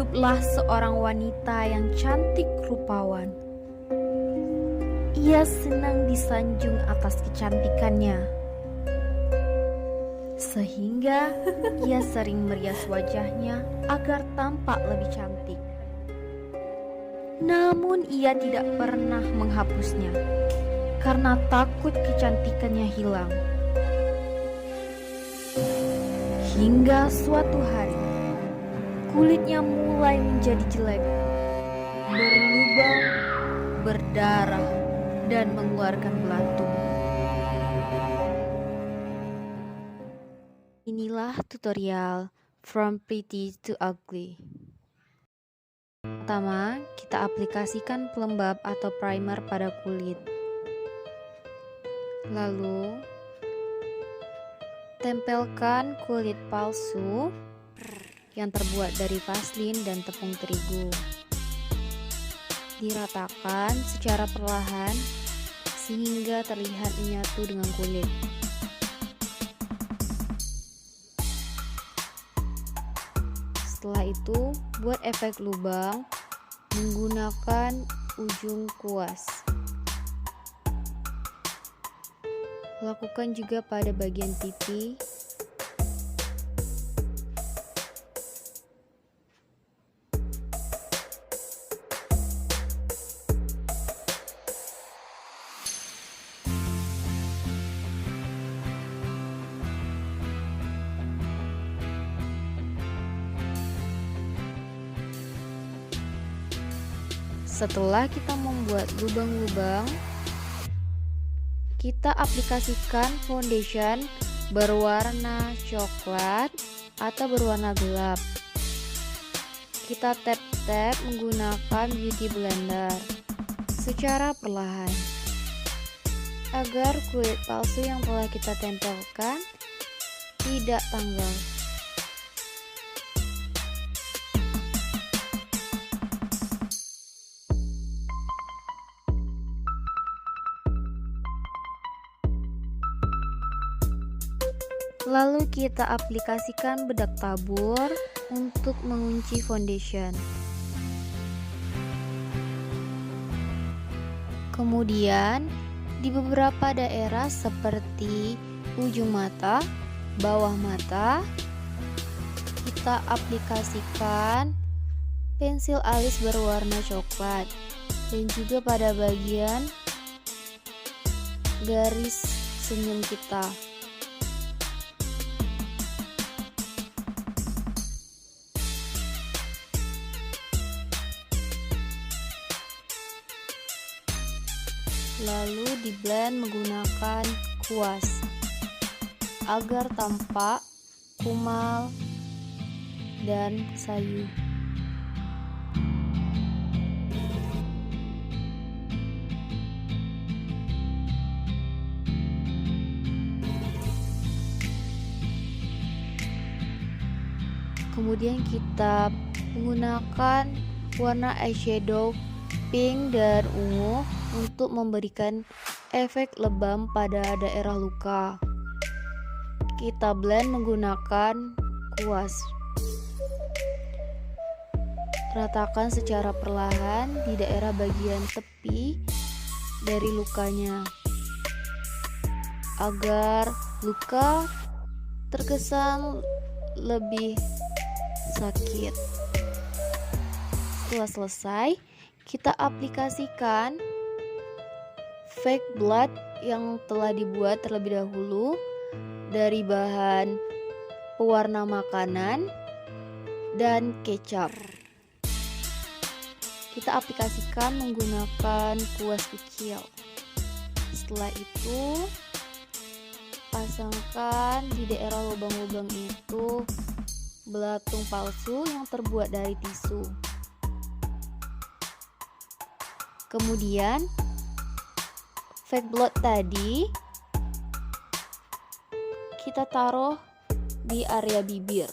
hiduplah seorang wanita yang cantik rupawan. Ia senang disanjung atas kecantikannya, sehingga ia sering merias wajahnya agar tampak lebih cantik. Namun ia tidak pernah menghapusnya karena takut kecantikannya hilang. Hingga suatu hari, kulitnya mulai menjadi jelek, berlubang, berdarah, dan mengeluarkan belatung. Inilah tutorial From Pretty to Ugly. Pertama, kita aplikasikan pelembab atau primer pada kulit. Lalu, tempelkan kulit palsu yang terbuat dari vaselin dan tepung terigu. Diratakan secara perlahan sehingga terlihat menyatu dengan kulit. Setelah itu, buat efek lubang menggunakan ujung kuas. Lakukan juga pada bagian pipi. Setelah kita membuat lubang-lubang, kita aplikasikan foundation berwarna coklat atau berwarna gelap. Kita tap-tap menggunakan beauty blender secara perlahan agar kulit palsu yang telah kita tempelkan tidak tanggal. Lalu kita aplikasikan bedak tabur untuk mengunci foundation. Kemudian di beberapa daerah seperti ujung mata, bawah mata, kita aplikasikan pensil alis berwarna coklat dan juga pada bagian garis senyum kita. Lalu di blend menggunakan kuas agar tampak kumal dan sayu. Kemudian kita menggunakan warna eyeshadow pink dan ungu untuk memberikan efek lebam pada daerah luka. Kita blend menggunakan kuas. Ratakan secara perlahan di daerah bagian tepi dari lukanya agar luka terkesan lebih sakit. Setelah selesai, kita aplikasikan fake blood yang telah dibuat terlebih dahulu dari bahan pewarna makanan dan kecap. Kita aplikasikan menggunakan kuas kecil. Setelah itu, pasangkan di daerah lubang-lubang itu belatung palsu yang terbuat dari tisu. Kemudian fake blood tadi kita taruh di area bibir.